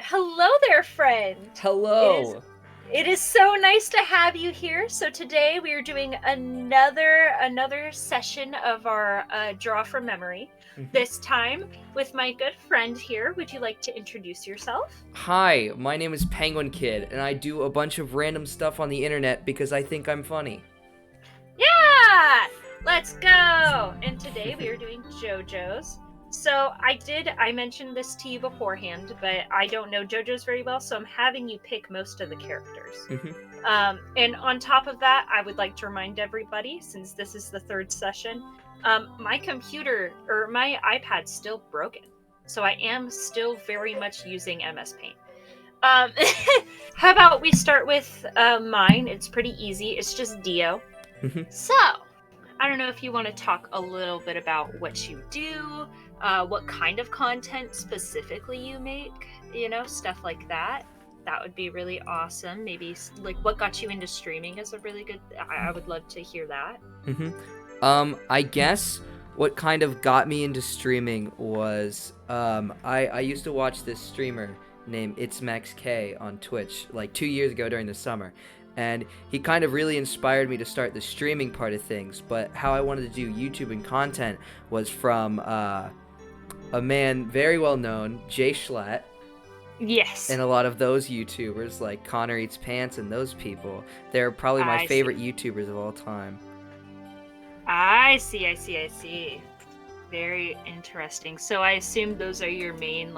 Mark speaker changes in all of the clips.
Speaker 1: Hello there, friend. It is
Speaker 2: Hello.
Speaker 1: it is so nice to have you here. So today we are doing another session of our draw from memory.
Speaker 2: Mhm.
Speaker 1: This time with my good friend here. Would you like to introduce yourself?
Speaker 2: Hi, my name is Penguin Kid, and I do a bunch of random stuff on the internet because I think I'm funny.
Speaker 1: Yeah! Let's go! And today we are doing JoJo's. So I mentioned this to you beforehand, but I don't know JoJo's very well, so I'm having you pick most of the characters.
Speaker 2: Mhm.
Speaker 1: And on top of that, I would like to remind everybody, since this is the third session, my computer or my iPad's still broken. So I am still very much using MS Paint. Um, how about we start with mine? It's pretty easy. It's just Dio.
Speaker 2: Mhm.
Speaker 1: So, I don't know if you want to talk a little bit about what you do, what kind of content specifically you make, stuff like that. That would be really awesome. Maybe like what got you into streaming is a really good. I would love to hear that.
Speaker 2: Mhm. I guess what kind of got me into streaming was I used to watch this streamer named It's Max K on Twitch like 2 years ago during the summer, and he kind of really inspired me to start the streaming part of things. But how I wanted to do YouTube and content was from a man very well known, Jay Schlatt,
Speaker 1: Yes,
Speaker 2: and a lot of those YouTubers like Connor Eats Pants and those people. They're probably my
Speaker 1: I see.
Speaker 2: favorite YouTubers of all time.
Speaker 1: I see. Very interesting. So I assume those are your main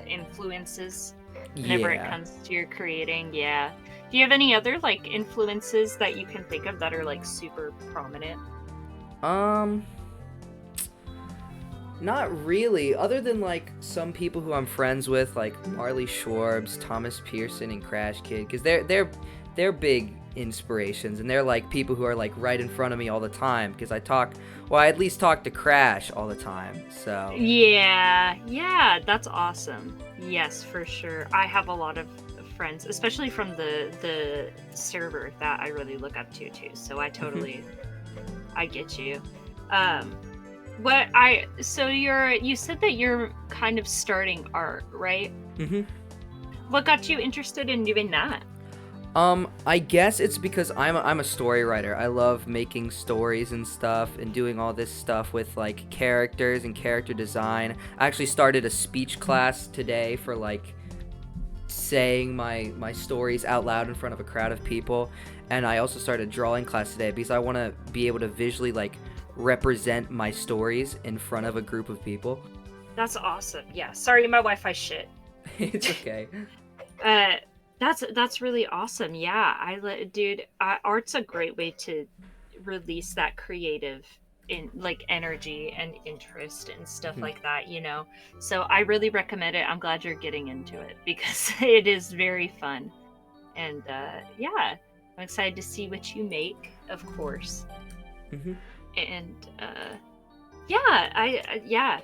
Speaker 1: influences whenever it
Speaker 2: Yeah.
Speaker 1: comes to your creating. Yeah. Do you have any other like influences that you can think of that are like super prominent?
Speaker 2: Um, Not really, other than like some people who I'm friends with, like Marley Schwarbs, Thomas Pearson, and Crash Kid, because they're big inspirations, and they're like people who are like right in front of me all the time. Because I at least talk to Crash all the time. So,
Speaker 1: Yeah, that's awesome. Yes, for sure. I have a lot of friends, especially from the server that I really look up to too. So
Speaker 2: mhm,
Speaker 1: I get you. Um, what I so you said that you're kind of starting art, right?
Speaker 2: mhm.
Speaker 1: What got you interested in doing that?
Speaker 2: I guess it's because I'm a story writer. I love making stories and stuff and doing all this stuff with like characters and character design. I actually started a speech class today for like saying my stories out loud in front of a crowd of people, and I also started a drawing class today because I want to be able to visually like represent my stories in front of a group of people.
Speaker 1: That's awesome. Yeah. Sorry, my Wi-Fi shit.
Speaker 2: It's okay.
Speaker 1: Uh, that's really awesome. Yeah, dude. Art's a great way to release that creative in like energy and interest and stuff
Speaker 2: Mhm.
Speaker 1: like that. So I really recommend it. I'm glad you're getting into it because it is very fun. And yeah, I'm excited to see what you make, of course.
Speaker 2: Mhm.
Speaker 1: And yeah, yeah.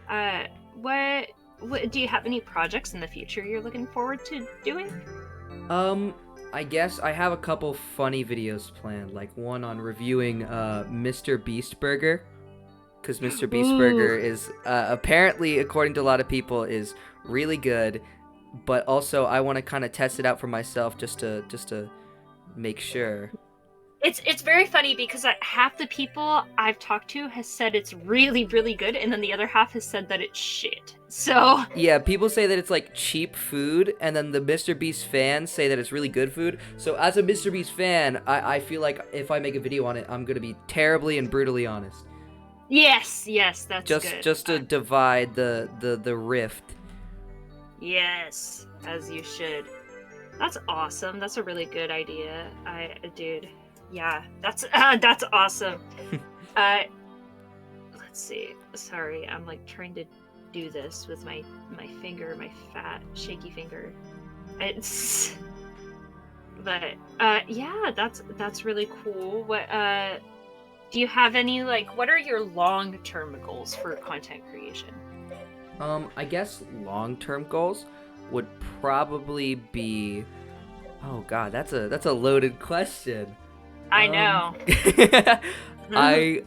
Speaker 1: Uh, what what do you have any projects in the future you're looking forward to doing?
Speaker 2: Um, I guess I have a couple funny videos planned, like one on reviewing Mr. Beast Burger, because Mr. Beast
Speaker 1: Ooh,
Speaker 2: Burger is apparently, according to a lot of people, is really good. But also, I want to kind of test it out for myself just to make sure.
Speaker 1: it's very funny because half the people I've talked to has said it's really really good, and then the other half has said that it's shit. So
Speaker 2: Yeah, people say that it's like cheap food, and then the Mr. Beast fans say that it's really good food. So as a Mr. Beast fan, I feel like if I make a video on it, I'm gonna be terribly and brutally honest.
Speaker 1: yes, that's
Speaker 2: Just
Speaker 1: good.
Speaker 2: just to divide the rift.
Speaker 1: Yes, as you should. That's awesome. That's a really good idea. Dude, yeah, that's awesome. Uh, let's see. Sorry, I'm like trying to do this with my finger, my fat shaky finger. It's but yeah, that's really cool. What do you have any like what are your long-term goals for content creation?
Speaker 2: I guess long-term goals would probably be. Oh God, that's a loaded question.
Speaker 1: I
Speaker 2: Um,
Speaker 1: know.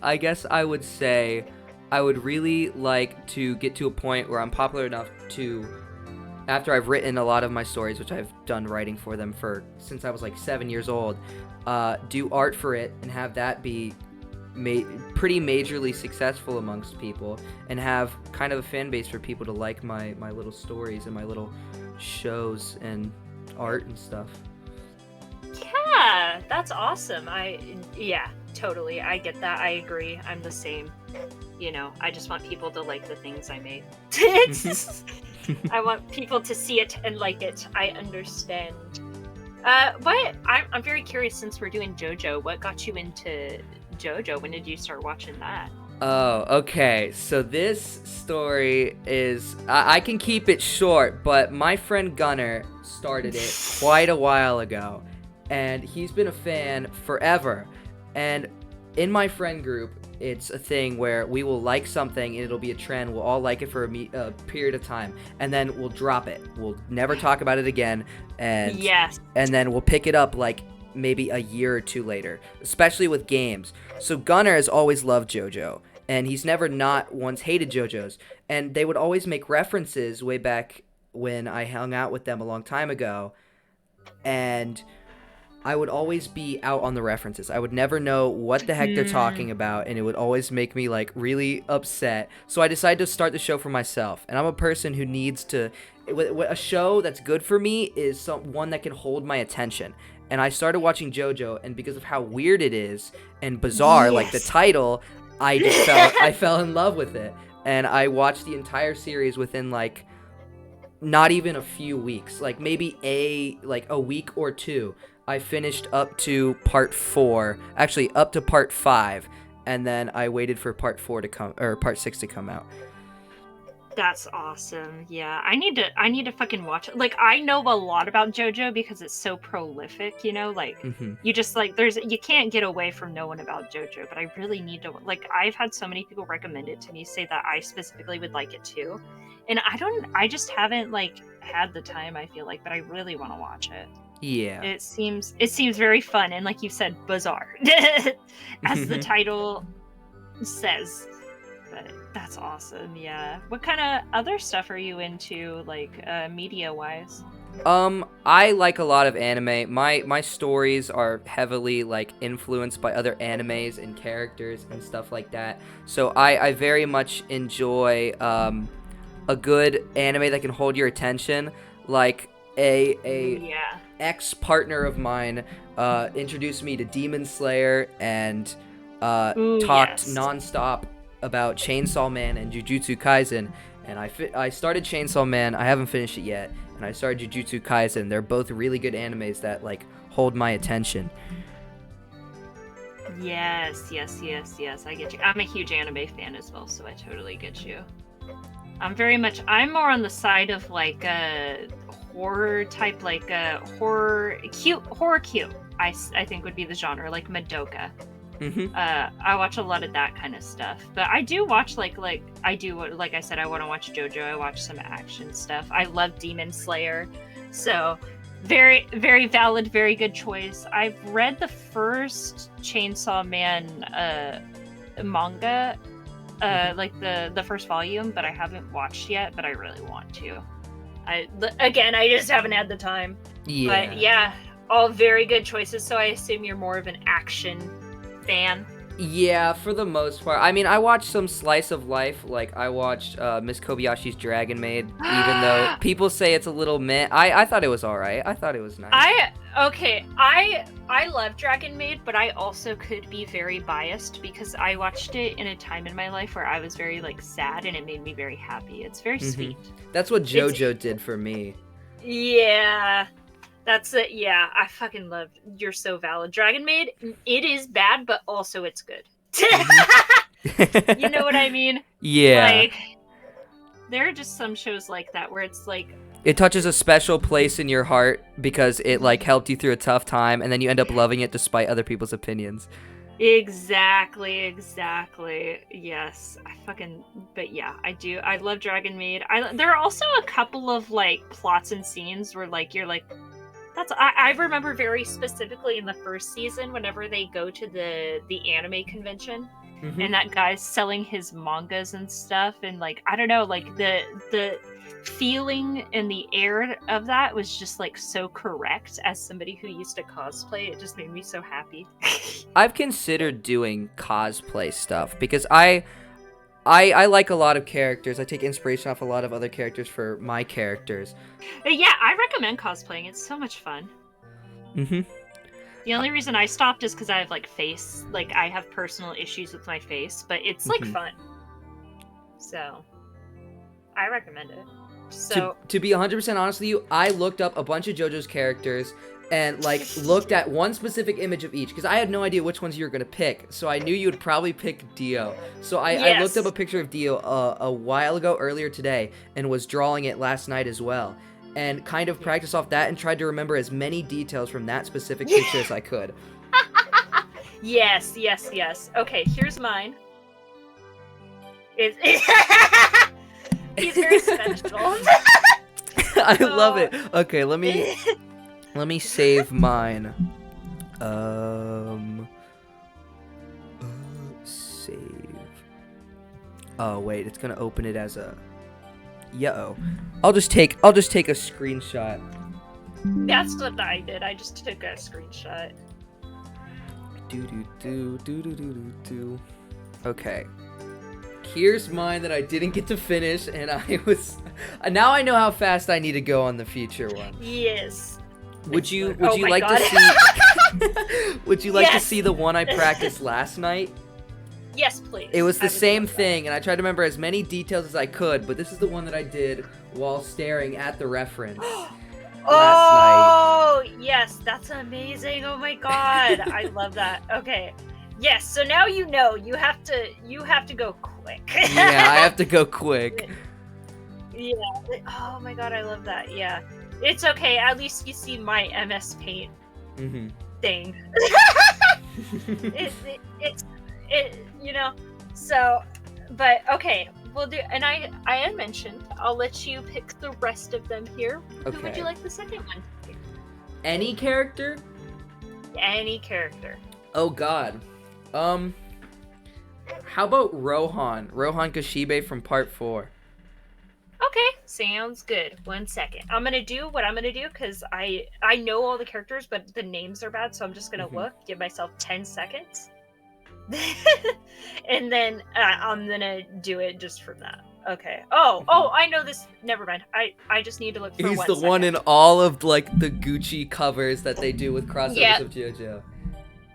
Speaker 2: I guess I would say I would really like to get to a point where I'm popular enough to after I've written a lot of my stories, which I've done writing for them since I was like 7 years old, do art for it and have that be pretty majorly successful amongst people, and have kind of a fan base for people to like my little stories and my little shows and art and stuff.
Speaker 1: Yeah, that's awesome. Yeah, totally. I get that. I agree. I'm the same. I just want people to like the things I made. I want people to see it and like it. I understand. But I'm very curious, since we're doing JoJo, what got you into JoJo? When did you start watching that?
Speaker 2: Oh, okay. So this story is, I can keep it short, but my friend Gunnar started it quite a while ago, and he's been a fan forever. And in my friend group, it's a thing where we will like something and it'll be a trend. We'll all like it for a period of time, and then we'll drop it. We'll never talk about it again, and
Speaker 1: Yes.
Speaker 2: and then we'll pick it up like maybe a year or two later, especially with games. So Gunnar has always loved JoJo, and he's never not once hated JoJo's. And they would always make references way back when I hung out with them a long time ago, and I would always be out on the references. I would never know what the heck they're talking about, and it would always make me like really upset. So I decided to start the show for myself, and I'm a person who needs to. A show that's good for me is one that can hold my attention. And I started watching JoJo, and because of how weird it is and bizarre, like the title, I just I fell in love with it, and I watched the entire series within like not even a few weeks, like maybe a week or two. I finished up to part 4, actually up to part 5, and then I waited for part 6 to come out.
Speaker 1: That's awesome. Yeah, I need to fucking watch it. Like, I know a lot about JoJo because it's so prolific, like you just like you can't get away from knowing about JoJo, but I really need to, like, I've had so many people recommend it to me, say that I specifically would like it too. And I just haven't like had the time, I feel like, but I really want to watch it.
Speaker 2: Yeah.
Speaker 1: It seems very fun, and like you said, bizarre. As the title says. But that's awesome. Yeah. What kind of other stuff are you into, like media wise?
Speaker 2: I like a lot of anime. My stories are heavily like influenced by other animes and characters and stuff like that. So I very much enjoy a good anime that can hold your attention. Like a ex-partner of mine introduced me to Demon Slayer and talked nonstop about Chainsaw Man and Jujutsu Kaisen, and I started Chainsaw Man. I haven't finished it yet, and I started Jujutsu Kaisen. They're both really good animes that like hold my attention.
Speaker 1: Yes. I get you. I'm a huge anime fan as well, so I totally get you. I'm more on the side of like a horror type, like a horror cute. I think would be the genre, like Madoka. I watch a lot of that kind of stuff, but I do watch like I said, I want to watch JoJo. I watch some action stuff. I love Demon Slayer, so very, very valid, very good choice. I've read the first Chainsaw Man manga, like the first volume, but I haven't watched yet, but I really want to. I just haven't had the time.
Speaker 2: Yeah.
Speaker 1: But yeah, all very good choices. So I assume you're more of an action fan.
Speaker 2: Yeah, for the most part. I mean, I watched some slice of life. Like, I watched Miss Kobayashi's Dragon Maid, even though people say it's a little meh. I thought it was alright. I thought it was nice.
Speaker 1: I love Dragon Maid, but I also could be very biased because I watched it in a time in my life where I was very, like, sad, and it made me very happy. It's very sweet.
Speaker 2: That's what JoJo did for me.
Speaker 1: Yeah. That's it. Yeah, I fucking love. You're so valid. Dragon Maid. It is bad, but also it's good. You know what I mean?
Speaker 2: Yeah.
Speaker 1: Like, there are just some shows like that where it's like
Speaker 2: it touches a special place in your heart because it like helped you through a tough time, and then you end up loving it despite other people's opinions.
Speaker 1: Exactly. Yes, but yeah, I do. I love Dragon Maid. There are also a couple of like plots and scenes where like you're like. I remember very specifically in the first season, whenever they go to the anime convention, and that guy's selling his mangas and stuff, and like I don't know, like the feeling in the air of that was just like so correct. As somebody who used to cosplay, it just made me so happy.
Speaker 2: I've considered doing cosplay stuff because I like a lot of characters. I take inspiration off a lot of other characters for my characters.
Speaker 1: Yeah, I recommend cosplaying. It's so much fun. The only reason I stopped is because I have I have personal issues with my face, but it's like fun. So I recommend it. So
Speaker 2: to be 100% honest with you, I looked up a bunch of JoJo's characters and like looked at one specific image of each because I had no idea which ones you were gonna pick. So I knew you would probably pick Dio. So I looked up a picture of Dio a while ago, earlier today, and was drawing it last night as well. And kind of practiced off that and tried to remember as many details from that specific picture as I could.
Speaker 1: Yes. Okay, here's mine. He's very special.
Speaker 2: I love it. Okay, let me save mine. Save. Oh wait, it's gonna open it as a. Yo, I'll just take a screenshot.
Speaker 1: That's what I did. I just took a screenshot.
Speaker 2: Do. Okay. Here's mine that I didn't get to finish, and now I know how fast I need to go on the future one.
Speaker 1: Yes.
Speaker 2: Would you like to see? Would you like to see the one I practiced last night?
Speaker 1: Yes, please.
Speaker 2: It was the same thing, and I tried to remember as many details as I could, but this is the one that I did while staring at the reference last night.
Speaker 1: Yes, that's amazing. Oh my god, I love that. Okay, yes. So now you know you have to go quick.
Speaker 2: Yeah, I have to go quick.
Speaker 1: Yeah. Oh my god, I love that. Yeah, it's okay. At least you see my MS Paint thing. So, but okay, we'll do. And I had mentioned I'll let you pick the rest of them here.
Speaker 2: Okay.
Speaker 1: Who would you like the second one?
Speaker 2: Any character?
Speaker 1: Any character.
Speaker 2: Oh god. How about Rohan Kashibe from Part 4?
Speaker 1: Okay, sounds good. 1 second. I'm gonna do what I'm gonna do because I know all the characters, but the names are bad, so I'm just gonna look. Give myself 10 seconds. And then I'm gonna do it just from that. Okay. Oh, I know this. Never mind. I just need to look for
Speaker 2: He's
Speaker 1: 1
Speaker 2: the
Speaker 1: second.
Speaker 2: one in all of like the Gucci covers that they do with crossovers of JoJo.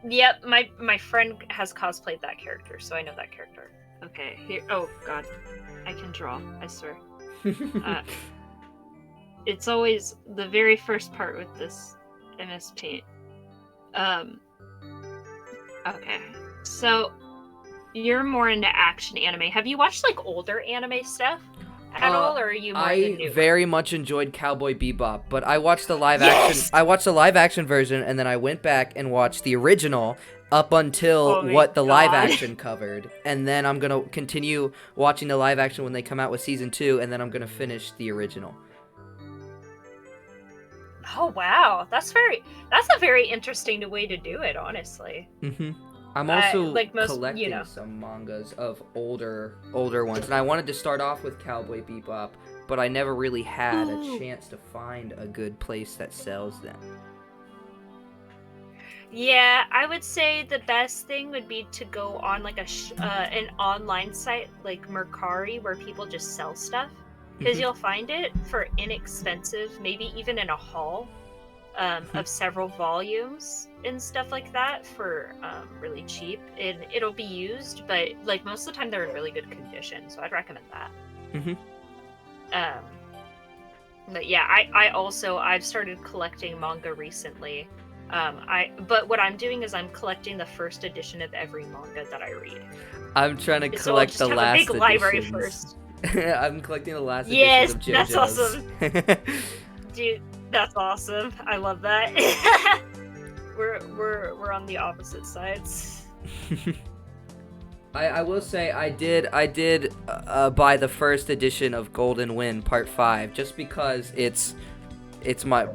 Speaker 1: Yep, my friend has cosplayed that character, so I know that character. Okay, here. Oh god, I can draw. I swear. It's always the very first part with this MS Paint. Okay. So, you're more into action anime. Have you watched like older anime stuff at all, or are you more into new?
Speaker 2: I very much enjoyed Cowboy Bebop, but I watched the live action. I watched the live action version, and then I went back and watched the original up until what the live action covered, and then I'm gonna continue watching the live action when they come out with season 2, and then I'm gonna finish the original.
Speaker 1: Oh wow, that's a very interesting way to do it, honestly.
Speaker 2: I'm also
Speaker 1: like most,
Speaker 2: collecting some mangas of older ones, and I wanted to start off with Cowboy Bebop, but I never really had a chance to find a good place that sells them.
Speaker 1: Yeah, I would say the best thing would be to go on like an online site like Mercari where people just sell stuff, because you'll find it for inexpensive, maybe even in a haul of several volumes and stuff like that for really cheap, and it'll be used, but like most of the time they're in really good condition, so I'd recommend that. But yeah, I've started collecting manga recently. But what I'm doing is I'm collecting the first edition of every manga that I read.
Speaker 2: I'm trying to collect the last editions.
Speaker 1: A big library first.
Speaker 2: I'm collecting the last editions of JoJo's.
Speaker 1: Yes, that's awesome. Dude, that's awesome. I love that. We're on the opposite sides.
Speaker 2: I will say I did buy the first edition of Golden Wind Part 5 just because it's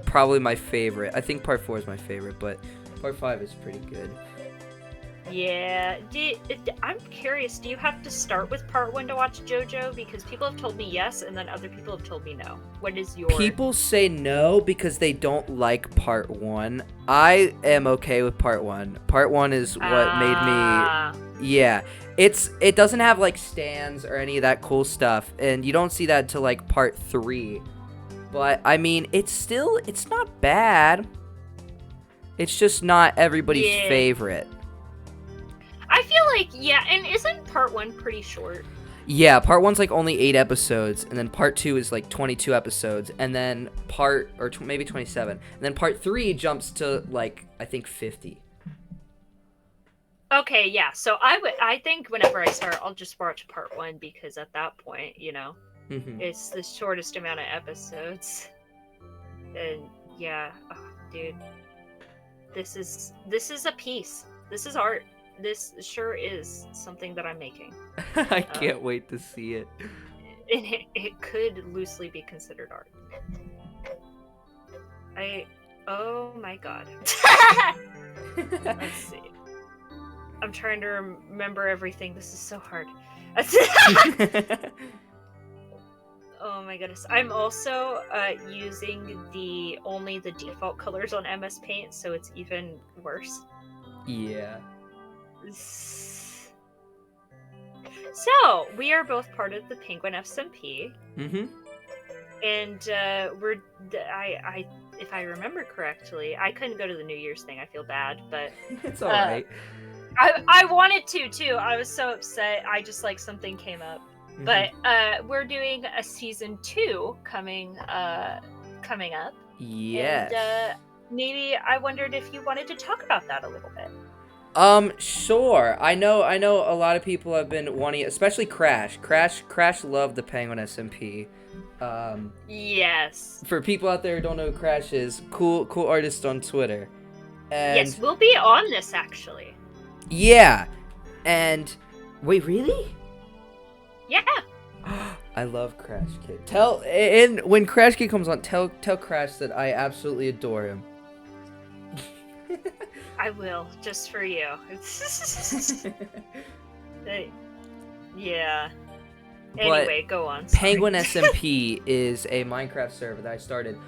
Speaker 2: probably my favorite. I think Part 4 is my favorite, but Part 5 is pretty good.
Speaker 1: Yeah. I'm curious. Do you have to start with part 1 to watch JoJo? Because people have told me yes, and then other people have told me no. What is your?
Speaker 2: People say no because they don't like part 1. I am okay with part 1. Part 1 is what made me. Yeah, it doesn't have like stands or any of that cool stuff, and you don't see that until like part 3. But I mean, it's not bad. It's just not everybody's favorite.
Speaker 1: I feel like, yeah, and isn't part 1 pretty short?
Speaker 2: Yeah, part 1's like only 8 episodes, and then part 2 is like 22 episodes, and then maybe 27, and then part 3 jumps to like, I think 50.
Speaker 1: Okay, yeah, so I think whenever I start, I'll just watch part 1, because at that point, it's the shortest amount of episodes. And yeah, oh, dude, this is a piece. This is art. This sure is something that I'm making.
Speaker 2: I can't wait to see it.
Speaker 1: And it could loosely be considered art. Oh my god. Let's see. I'm trying to remember everything. This is so hard. Oh my goodness. I'm also using only the default colors on MS Paint, so it's even worse.
Speaker 2: Yeah.
Speaker 1: So, we are both part of the Penguin SMP.
Speaker 2: Mm-hmm.
Speaker 1: And if I remember correctly, I couldn't go to the New Year's thing. I feel bad, but
Speaker 2: it's all right.
Speaker 1: I wanted to too. I was so upset. I just like something came up. Mm-hmm. But we're doing a season 2 coming up.
Speaker 2: Yes.
Speaker 1: And maybe I wondered if you wanted to talk about that a little bit.
Speaker 2: Sure. I know a lot of people have been wanting, especially Crash. Crash loved the Penguin SMP.
Speaker 1: Yes.
Speaker 2: For people out there who don't know who Crash is, cool artist on Twitter. And
Speaker 1: yes, we'll be on this actually.
Speaker 2: Yeah. And wait, really?
Speaker 1: Yeah.
Speaker 2: I love Crash Kid. When Crash Kid comes on, tell Crash that I absolutely adore him.
Speaker 1: I will, just for you. Yeah. Anyway, go on. Sorry.
Speaker 2: Penguin SMP is a Minecraft server that I started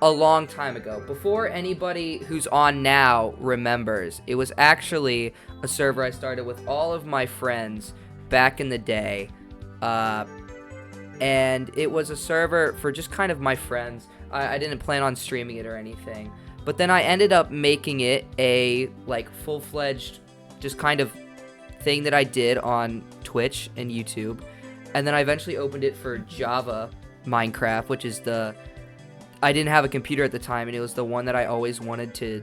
Speaker 2: a long time ago. Before anybody who's on now remembers, it was actually a server I started with all of my friends back in the day. And it was a server for just kind of my friends. I didn't plan on streaming it or anything. But then I ended up making it a like full-fledged just kind of thing that I did on Twitch and YouTube. And then I eventually opened it for Java Minecraft, which is I didn't have a computer at the time, and it was the one that I always wanted to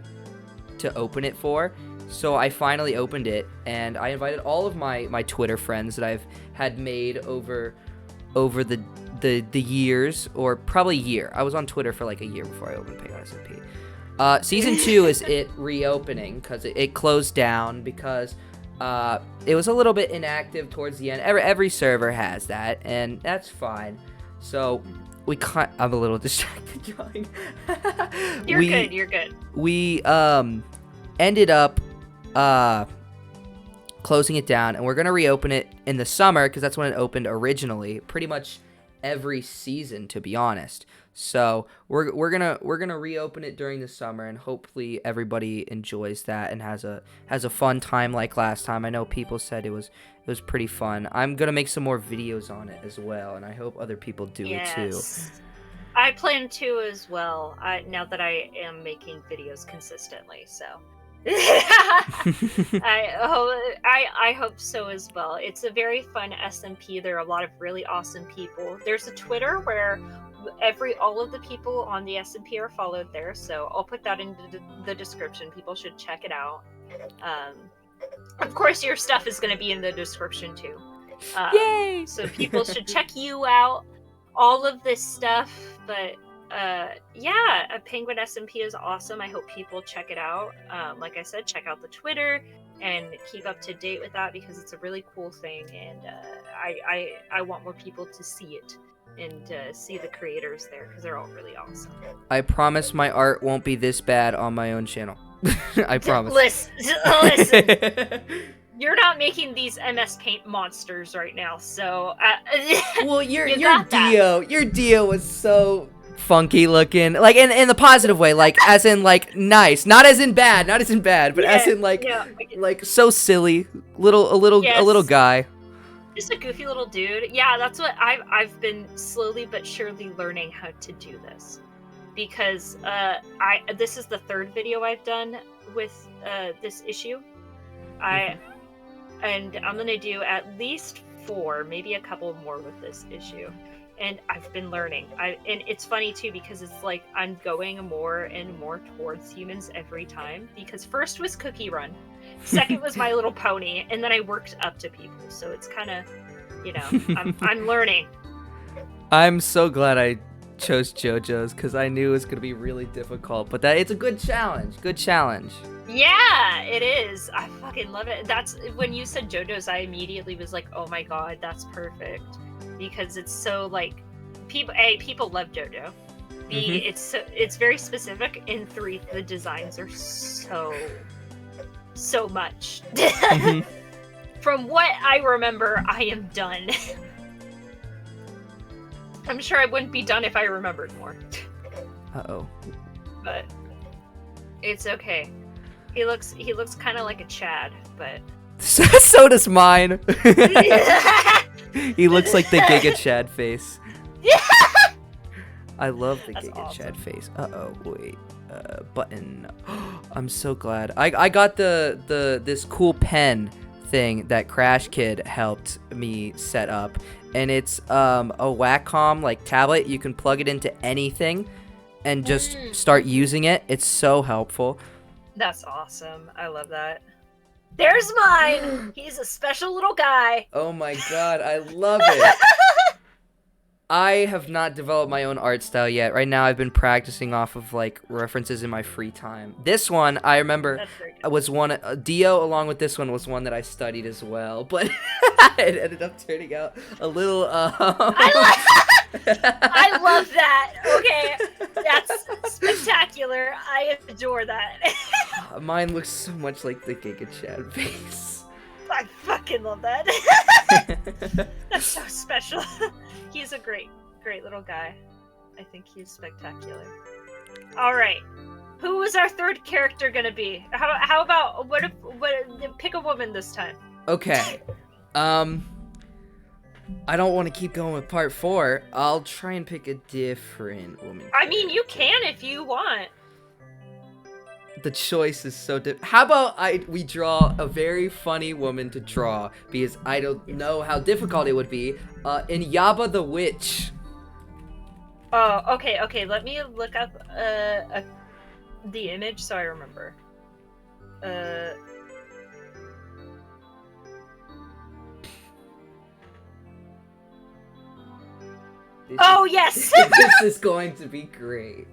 Speaker 2: open it for. So I finally opened it, and I invited all of my Twitter friends that I've had made over the years, or probably a year. I was on Twitter for like a year before I opened Penguin SMP. Season 2 is it reopening because it closed down because it was a little bit inactive towards the end. Every server has that, and that's fine. So I'm a little distracted, John.
Speaker 1: You're good.
Speaker 2: We ended up closing it down, and we're gonna reopen it in the summer because that's when it opened originally. Pretty much every season, to be honest. So we're gonna reopen it during the summer, and hopefully everybody enjoys that and has a fun time like last time. I know people said it was pretty fun. I'm gonna make some more videos on it as well, and I hope other people do it too.
Speaker 1: I plan to as well. Now that I am making videos consistently, so I hope so as well. It's a very fun SMP. There are a lot of really awesome people. There's a Twitter where all of the people on the SMP are followed there, so I'll put that in the description. People should check it out. Of course, your stuff is going to be in the description too.
Speaker 2: Yay!
Speaker 1: So people should check you out. All of this stuff, but yeah, a Penguin SMP is awesome. I hope people check it out. Like I said, check out the Twitter and keep up to date with that because it's a really cool thing, and I want more people to see it and see the creators there because they're all really awesome.
Speaker 2: I promise my art won't be this bad on my own channel. I promise.
Speaker 1: Listen. You're not making these MS Paint monsters right now, so
Speaker 2: well, your
Speaker 1: that.
Speaker 2: Your Dio was so funky looking, like in the positive way, like as in like nice, not as in bad, but as in like so silly, a little guy.
Speaker 1: Just a goofy little dude. Yeah, that's what I've been slowly but surely learning how to do this, because this is the third video I've done with this issue. And I'm gonna do at least 4, maybe a couple more with this issue. And I've been learning. And it's funny too, because it's like I'm going more and more towards humans every time. Because first was Cookie Run, second was My Little Pony, and then I worked up to people. So it's kind of, I'm learning.
Speaker 2: I'm so glad I chose JoJo's, because I knew it was gonna be really difficult. But it's a good challenge. Good challenge.
Speaker 1: Yeah, it is. I fucking love it. That's when you said JoJo's, I immediately was like, oh my god, that's perfect, because it's so like people love JoJo. B, it's very specific, and 3, the designs are so much. From what I remember, I am done. I'm sure I wouldn't be done if I remembered more.
Speaker 2: Uh-oh.
Speaker 1: But it's okay. He looks kind of like a Chad, but
Speaker 2: so does mine. He looks like the Giga Chad face. I love the Giga Chad face. Uh-oh, wait. Button. I'm so glad. I got this cool pen thing that Crash Kid helped me set up, and it's a Wacom like tablet. You can plug it into anything and just start using it. It's so helpful.
Speaker 1: That's awesome. I love that. There's mine! He's a special little guy.
Speaker 2: Oh my god, I love it. I have not developed my own art style yet. Right now I've been practicing off of like references in my free time. This one, I remember, was one, Dio along with this one was one that I studied as well, but it ended up turning out a little,
Speaker 1: I love that. Okay, that's spectacular. I adore that.
Speaker 2: Mine looks so much like the Giga Chad face.
Speaker 1: I fucking love that. That's so special. He's a great little guy. I think he's spectacular. All right, who was our third character gonna be? How about what pick a woman this time?
Speaker 2: Okay. I don't want to keep going with part 4. I'll try and pick a different woman.
Speaker 1: I mean, you can if you want.
Speaker 2: The choice is so How about we draw a very funny woman to draw, because I don't know how difficult it would be. In Yaba the Witch.
Speaker 1: Oh, okay. Let me look up the image so I remember. Yes.
Speaker 2: This is going to be great.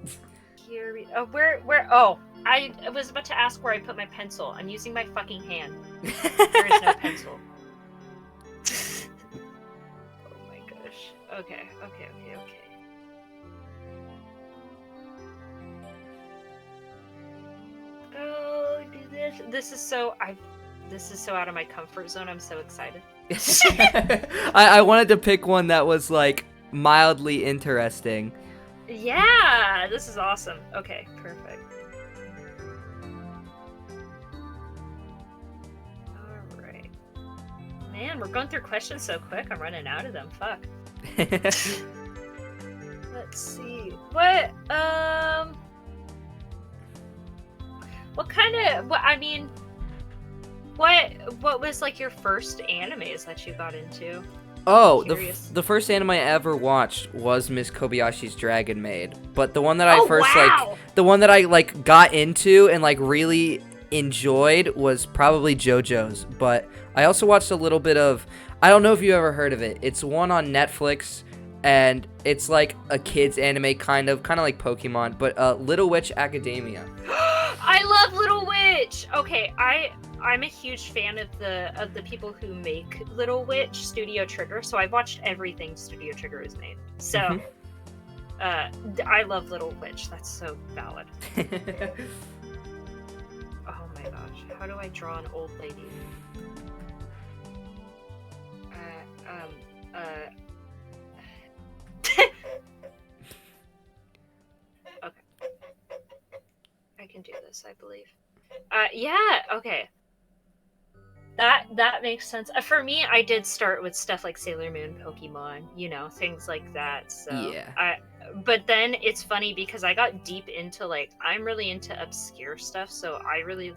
Speaker 1: Here we. Where? Oh, I was about to ask where I put my pencil. I'm using my fucking hand. There is no pencil. Oh my gosh. Okay. Oh, do this. This is so out of my comfort zone. I'm so excited.
Speaker 2: I wanted to pick one that was like mildly interesting.
Speaker 1: Yeah, this is awesome. Okay, perfect. Alright. Man, we're going through questions so quick, I'm running out of them. Fuck. Let's see. What was like your first animes that you got into?
Speaker 2: Oh, the first anime I ever watched was Miss Kobayashi's Dragon Maid, but the one that I got into and like really enjoyed was probably JoJo's. But I also watched a little bit of, I don't know if you ever heard of it. It's one on Netflix, and it's like a kids anime kind of like Pokemon, but Little Witch Academia.
Speaker 1: I love Little Witch. Okay, I'm a huge fan of the people who make Little Witch, Studio Trigger, so I've watched everything Studio Trigger has made. So, I love Little Witch. That's so valid. my gosh. How do I draw an old lady? Okay. I can do this, I believe. Yeah, okay. That makes sense. For me, I did start with stuff like Sailor Moon, Pokemon, things like that. So
Speaker 2: Yeah.
Speaker 1: but then it's funny because I got deep into I'm really into obscure stuff. So I really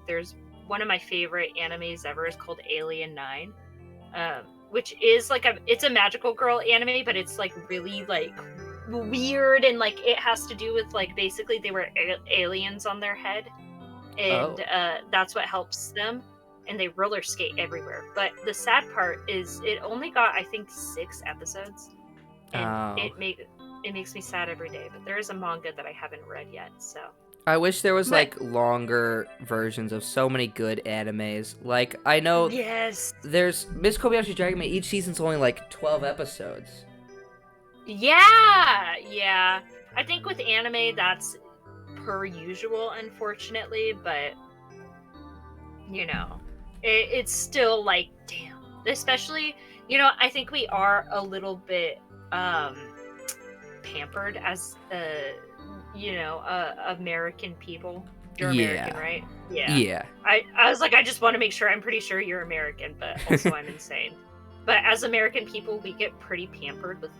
Speaker 1: there's one of my favorite animes ever is called Alien 9, which is it's a magical girl anime, but it's really weird, and it has to do with basically they were aliens on their head, and that's what helps them, and they roller skate everywhere. But the sad part is it only got, I think, 6 episodes, and it makes me sad every day. But there is a manga that I haven't read yet, so
Speaker 2: I wish there was longer versions of so many good animes. I know
Speaker 1: yes,
Speaker 2: there's Miss Kobayashi's Dragon Maid. Each season's only 12 episodes.
Speaker 1: yeah. I think with anime that's per usual, unfortunately, but it's still damn. Especially, I think we are a little bit pampered as American people. You're American, right?
Speaker 2: Yeah.
Speaker 1: I was I just want to make sure. I'm pretty sure you're American, but also I'm insane. But as American people, we get pretty pampered with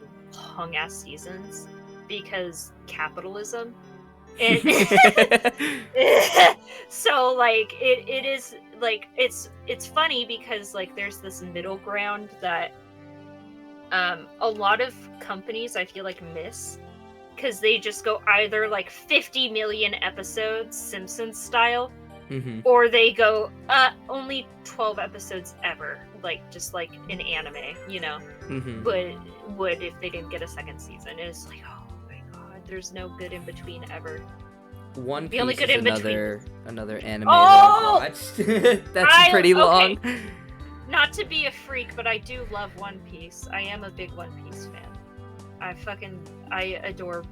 Speaker 1: long ass seasons because capitalism. And so it is it's funny because there's this middle ground that a lot of companies I feel miss, because they just go either 50 million episodes Simpsons style, or they go only 12 episodes ever, just an anime, would if they didn't get a second season. And it's oh my god, there's no good in between ever.
Speaker 2: One Piece
Speaker 1: the only good
Speaker 2: is
Speaker 1: in
Speaker 2: another anime
Speaker 1: Oh!
Speaker 2: that I've watched. That's pretty long.
Speaker 1: Not to be a freak, but I do love One Piece. I am a big One Piece fan. I adore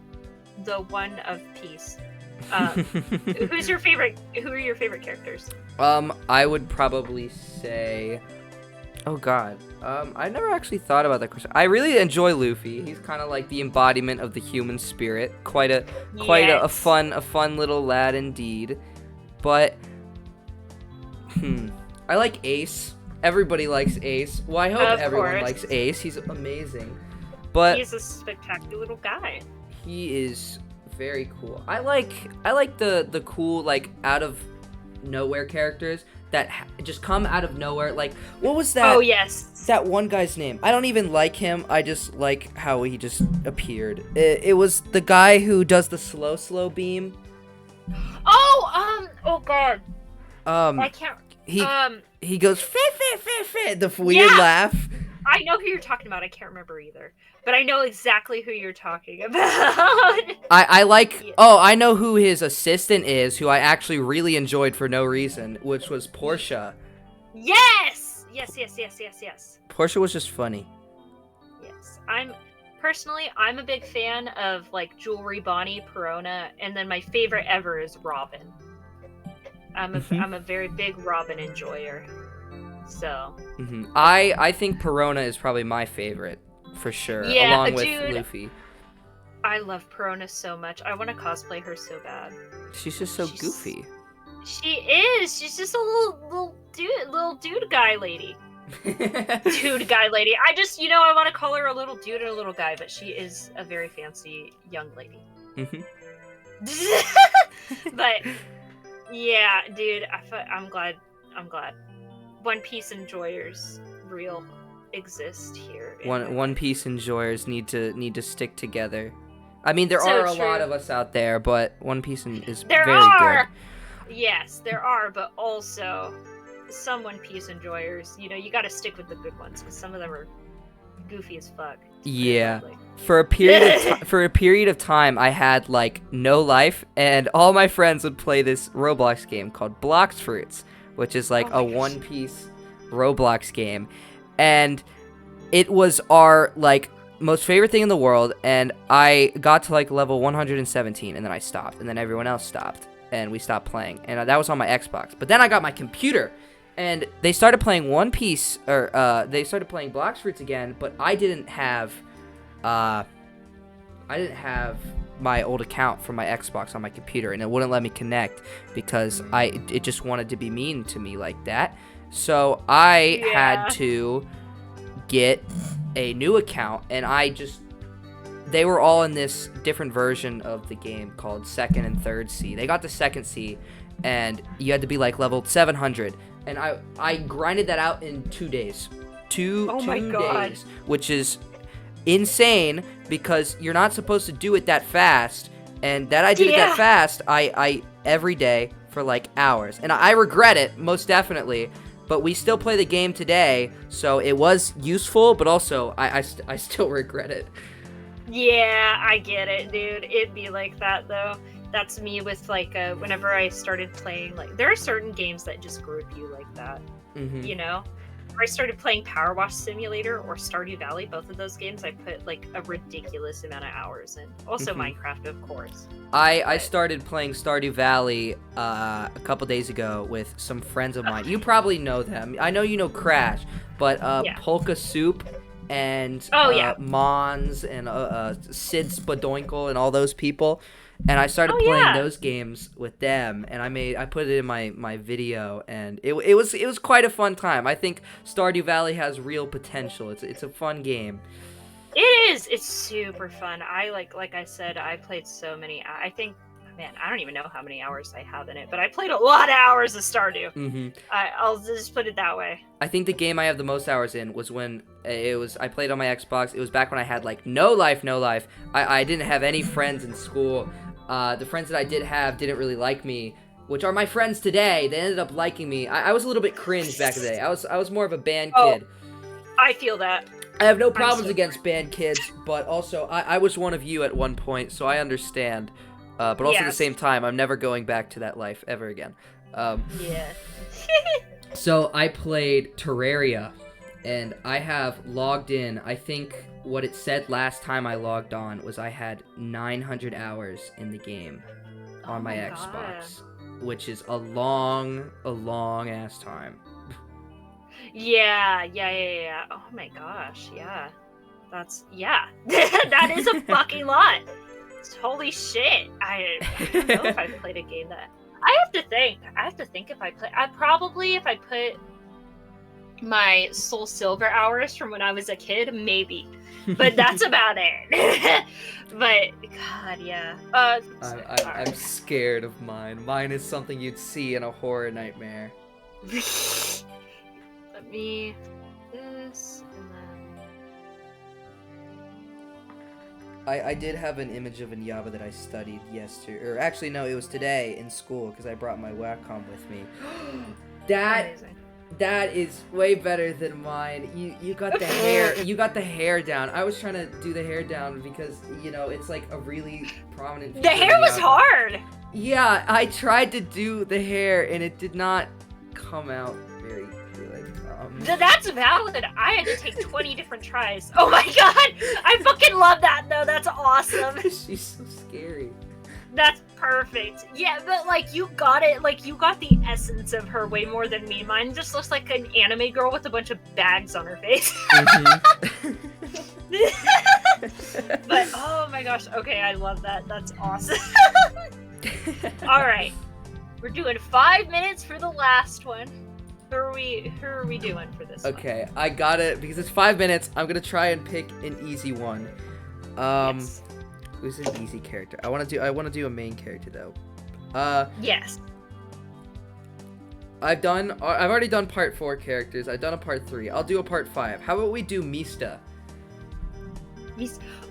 Speaker 1: the One of Piece. Who are your favorite characters?
Speaker 2: I would probably say, oh god, I never actually thought about that question. I really enjoy Luffy. He's kind of the embodiment of the human spirit. Quite a fun little lad indeed. But I like Ace. Everybody likes Ace. Well, I hope everyone likes Ace. He's amazing. But
Speaker 1: he's a spectacular little guy.
Speaker 2: He is very cool. I like the cool out of nowhere characters that just come out of nowhere. What was that?
Speaker 1: Oh yes,
Speaker 2: that one guy's name. I don't even like him. I just like how he just appeared. It was the guy who does the slow beam.
Speaker 1: Oh god. I can't.
Speaker 2: He goes fit the weird laugh.
Speaker 1: I know who you're talking about. I can't remember either, but I know exactly who you're talking about.
Speaker 2: I like. Yeah. Oh, I know who his assistant is, who I actually really enjoyed for no reason, which was Portia.
Speaker 1: Yes.
Speaker 2: Portia was just funny.
Speaker 1: Yes, I'm a big fan of Jewelry Bonnie, Perona, and then my favorite ever is Robin. I'm a very big Robin enjoyer. So
Speaker 2: I think Perona is probably my favorite for sure, along with Luffy.
Speaker 1: I love Perona so much. I want to cosplay her so bad.
Speaker 2: She's just so goofy.
Speaker 1: She is. She's just a little dude guy lady. Dude guy lady. I just I want to call her a little dude and a little guy, but she is a very fancy young lady. But yeah, dude, I'm glad. One Piece enjoyers exist here.
Speaker 2: One Piece enjoyers need to stick together. I mean, there are a lot of us out there, but One Piece is very good.
Speaker 1: Yes, there are, but also some One Piece enjoyers. You got to stick with the good ones, because some of them are goofy as fuck.
Speaker 2: Yeah. For a period of time, I had no life, and all my friends would play this Roblox game called Blox Fruits, which is a One Piece Roblox game, and it was our most favorite thing in the world. And I got to level 117, and then I stopped, and then everyone else stopped, and we stopped playing. And that was on my Xbox. But then I got my computer, and they started playing One Piece, or they started playing Blox Fruits again. But I didn't have my old account from my Xbox on my computer, and it wouldn't let me connect because it just wanted to be mean to me like that. So I had to get a new account, and they were all in this different version of the game called Second and Third Sea. They got the Second Sea, and you had to be like level 700, and I grinded that out in 2 days. Two days, which is insane because you're not supposed to do it that fast, and that I did it that fast. I every day for like hours, and I regret it most definitely. But we still play the game today, so it was useful, but also I still regret it.
Speaker 1: Yeah, I get it, dude. It'd be like that, though. That's me with, like, whenever I started playing, like, there are certain games that just group you like that, you know? I started playing Power Wash Simulator or Stardew Valley. Both of those games I put like a ridiculous amount of hours in. Also Minecraft, of course.
Speaker 2: I started playing Stardew Valley a couple days ago with some friends of mine. You probably know them. I know you know Crash, but Polka Soup and Mons and Sid Spadoinkle and all those people. And I started playing those games with them, and I put it in my video, and it was quite a fun time. I think Stardew Valley has real potential. It's a fun game.
Speaker 1: It is. It's super fun. Like I said, I played so many. I think, man, I don't even know how many hours I have in it, but I played a lot of hours of Stardew. I'll just put it that way.
Speaker 2: I think the game I have the most hours in was when I played on my Xbox. It was back when I had like no life. I didn't have any friends in school. The friends that I did have didn't really like me, which are my friends today. They ended up liking me. I was a little bit cringe back in the day. I was more of a band kid.
Speaker 1: I feel that.
Speaker 2: I have no problems against band kids, but also I was one of you at one point, so I understand. But also at the same time, I'm never going back to that life ever again. So I played Terraria, and I have logged in. I think what it said last time I logged on was I had 900 hours in the game on my Xbox, which is a long ass time.
Speaker 1: Yeah. Oh my gosh, yeah. That is a fucking lot. Holy shit. I don't know if I've played a game that... I have to think if I play... if I put my Soul Silver hours from when I was a kid, maybe. But that's about it. But, God, yeah.
Speaker 2: I'm scared of mine. Mine is something you'd see in a horror nightmare.
Speaker 1: Let me... This, and then...
Speaker 2: I did have an image of Inyaba that I studied yesterday. Or actually, no, it was today in school, because I brought my Wacom with me. That is way better than mine. You got the hair. You got the hair down. I was trying to do the hair down because, you know, it's like a really prominent...
Speaker 1: The hair was hard!
Speaker 2: Yeah, I tried to do the hair, and it did not come out very good.
Speaker 1: That's valid. I had to take 20 different tries. Oh my god! I fucking love that, though. That's awesome.
Speaker 2: She's so scary.
Speaker 1: That's perfect. Yeah, but, like, you got it. Like, you got the essence of her way more than me. Mine just looks like an anime girl with a bunch of bags on her face. But, oh my gosh. Okay, I love that. That's awesome. Alright. We're doing 5 minutes for the last one. Who are we doing for this one?
Speaker 2: Okay, I got it. Because it's 5 minutes, I'm gonna try and pick an easy one.
Speaker 1: Yes.
Speaker 2: Who's an easy character? I want to do a main character though.
Speaker 1: Yes.
Speaker 2: I've already done part 4 characters. I've done a part 3. I'll do a part 5. How about we do Mista?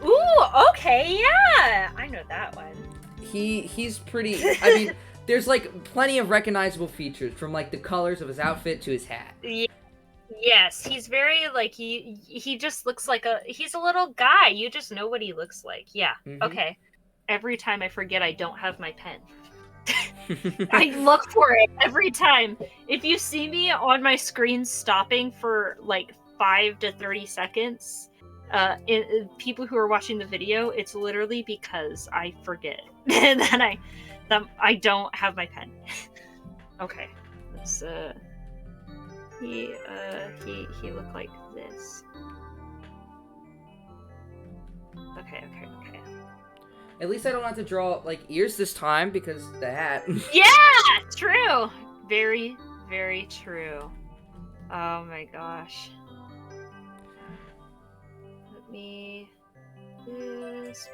Speaker 1: Ooh, okay, yeah. I know that one.
Speaker 2: He's pretty. I mean, there's like plenty of recognizable features from like the colors of his outfit to his hat.
Speaker 1: Yeah. Yes, he's very, like, he just looks like he's a little guy. You just know what he looks like. Yeah, okay. Every time I forget I don't have my pen. I look for it every time. If you see me on my screen stopping for, like, 5 to 30 seconds, People who are watching the video, it's literally because I forget that I don't have my pen. Okay, let's he looked like this. Okay.
Speaker 2: At least I don't have to draw like ears this time because the hat.
Speaker 1: Yeah, true. Very, very true. Oh my gosh. Let me this.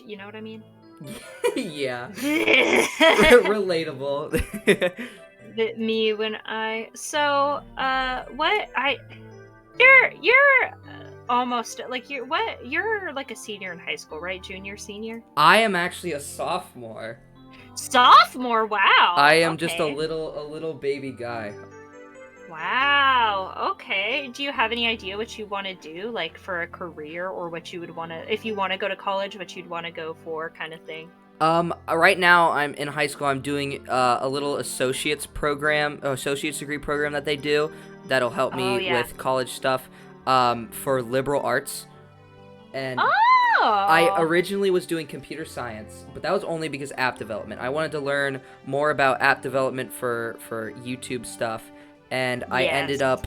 Speaker 1: You know what I mean?
Speaker 2: Yeah. Relatable.
Speaker 1: Me when I you're almost like you're like a senior in high school, right? Junior, senior?
Speaker 2: I am actually a sophomore.
Speaker 1: Sophomore, wow.
Speaker 2: I am just a
Speaker 1: okay.
Speaker 2: little baby guy.
Speaker 1: Wow. Okay. Do you have any idea what you want to do, like for a career, or what you would want to, if you want to go to college, what you'd want to go for, kind of thing?
Speaker 2: Right now I'm in high school. I'm doing a little associate's degree program that they do that'll help me with college stuff for liberal arts. And I originally was doing computer science, but that was only because app development. I wanted to learn more about app development for YouTube stuff, and I ended up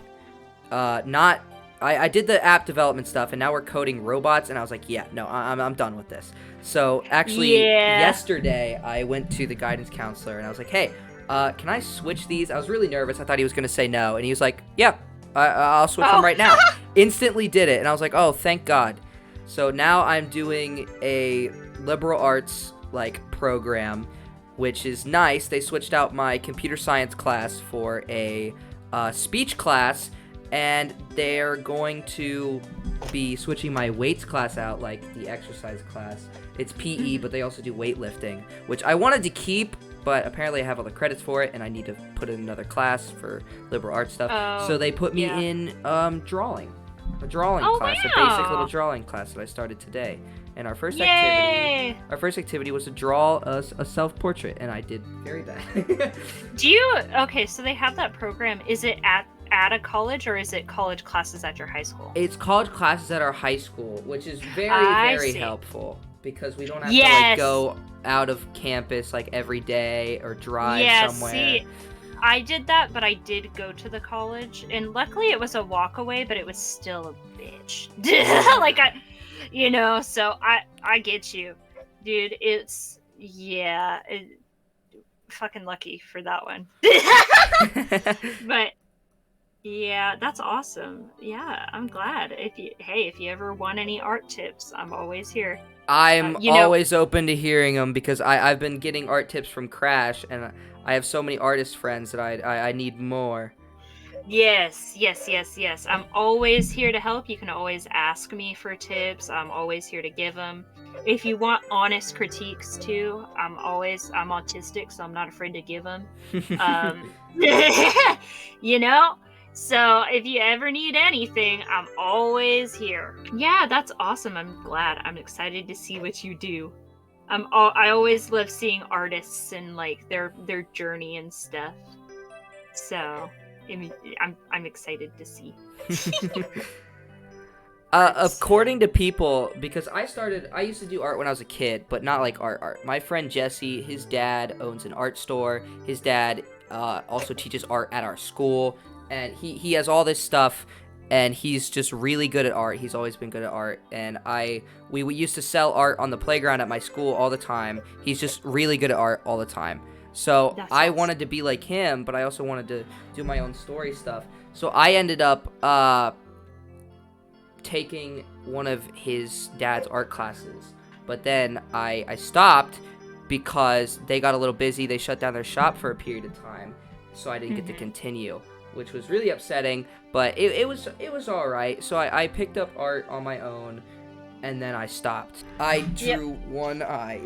Speaker 2: I did the app development stuff, and now we're coding robots, and I was like, yeah, no, I'm done with this. So actually, yesterday I went to the guidance counselor, and I was like, hey, can I switch these? I was really nervous. I thought he was gonna say no, and he was like, yeah, I'll switch them right now. Instantly did it, and I was like, oh, thank God. So now I'm doing a liberal arts like program, which is nice. They switched out my computer science class for a speech class, and they're going to be switching my weights class out, like the exercise class. It's PE, but they also do weightlifting, which I wanted to keep, but apparently I have all the credits for it, and I need to put in another class for liberal arts stuff. So they put me in drawing. A drawing class, a basic little drawing class that I started today. And our first activity was to draw a self-portrait, and I did very bad.
Speaker 1: Okay, so they have that program. Is it at a college, or is it college classes at your high school?
Speaker 2: It's college classes at our high school, which is very helpful because we don't have to like go out of campus like every day or drive somewhere. See,
Speaker 1: I did that, but I did go to the college, and luckily it was a walk away, but it was still a bitch. Like so I get you, dude. It's fucking lucky for that one. But yeah, that's awesome. Yeah, I'm glad. If you ever want any art tips, I'm always here.
Speaker 2: I'm always open to hearing them because I've been getting art tips from Crash, and I have so many artist friends that I need more.
Speaker 1: Yes. I'm always here to help. You can always ask me for tips. I'm always here to give them. If you want honest critiques too, I'm autistic, so I'm not afraid to give them. So if you ever need anything, I'm always here. Yeah, that's awesome. I'm glad. I'm excited to see what you do. I always love seeing artists and like their journey and stuff. So I'm excited to see.
Speaker 2: According to people, because I used to do art when I was a kid, but not like art. My friend Jesse, his dad owns an art store. His dad also teaches art at our school, and he has all this stuff, and he's just really good at art. He's always been good at art, and we used to sell art on the playground at my school all the time. He's just really good at art all the time. So I wanted to be like him, but I also wanted to do my own story stuff. So I ended up taking one of his dad's art classes, but then I stopped because they got a little busy. They shut down their shop for a period of time, so I didn't get to continue, which was really upsetting, but it was all right. So I picked up art on my own, and then I stopped. I drew one eye.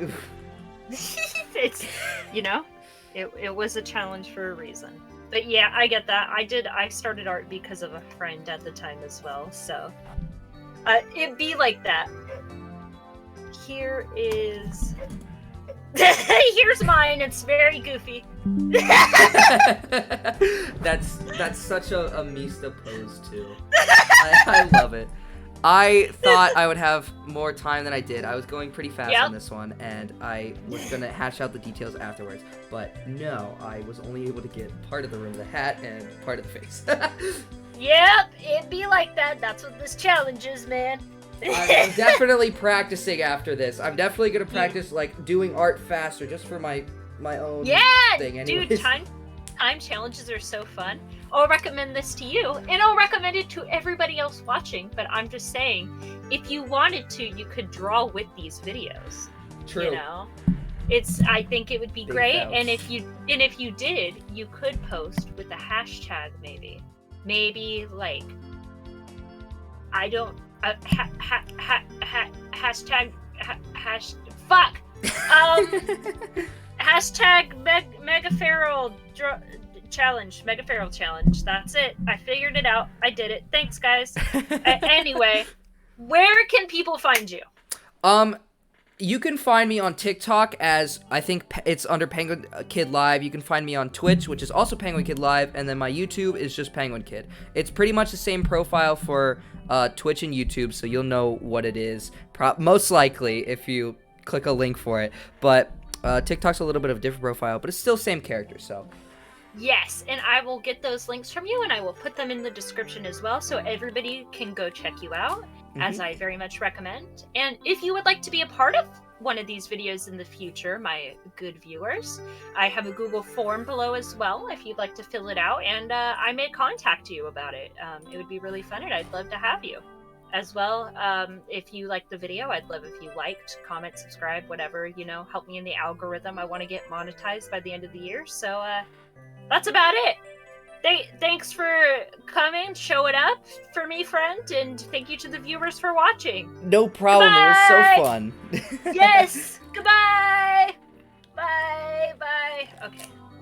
Speaker 1: It's it was a challenge for a reason. But yeah, I get that. I started art because of a friend at the time as well, so it'd be like that. Here's mine. It's very goofy.
Speaker 2: That's such a Mista pose too. I love it. I thought I would have more time than I did. I was going pretty fast on this one, and I was going to hash out the details afterwards. But no, I was only able to get part of the room, the hat, and part of the face.
Speaker 1: Yep, it'd be like that. That's what this challenge is, man.
Speaker 2: I'm definitely practicing after this. I'm definitely going to practice, like, doing art faster just for my own thing. Anyways.
Speaker 1: Dude, time challenges are so fun. I'll recommend this to you, and I'll recommend it to everybody else watching, but I'm just saying, if you wanted to, you could draw with these videos.
Speaker 2: True.
Speaker 1: You know? I think it would be great, and if you did, you could post with a hashtag maybe. Maybe, like, I don't, hashtag, fuck! Hashtag Megaferal challenge. Megaferal challenge. That's it. I figured it out. I did it. Thanks, guys. Anyway, where can people find you?
Speaker 2: You can find me on TikTok as, I think it's under Penguin Kid Live. You can find me on Twitch, which is also Penguin Kid Live, and then my YouTube is just Penguin Kid. It's pretty much the same profile for Twitch and YouTube, so you'll know what it is, most likely, if you click a link for it. But TikTok's a little bit of a different profile, but it's still same character, so.
Speaker 1: Yes, and I will get those links from you, and I will put them in the description as well, so everybody can go check you out, as I very much recommend. And if you would like to be a part of one of these videos in the future, my good viewers, I have a Google form below as well, if you'd like to fill it out, and I may contact you about it. It would be really fun, and I'd love to have you. As well, if you liked the video, I'd love if you liked, comment, subscribe, whatever, you know, help me in the algorithm. I want to get monetized by the end of the year, so that's about it. Thanks for coming, showing up for me, friend, and thank you to the viewers for watching.
Speaker 2: No problem.
Speaker 1: Goodbye!
Speaker 2: It was so fun.
Speaker 1: Yes. Goodbye. Bye. Okay.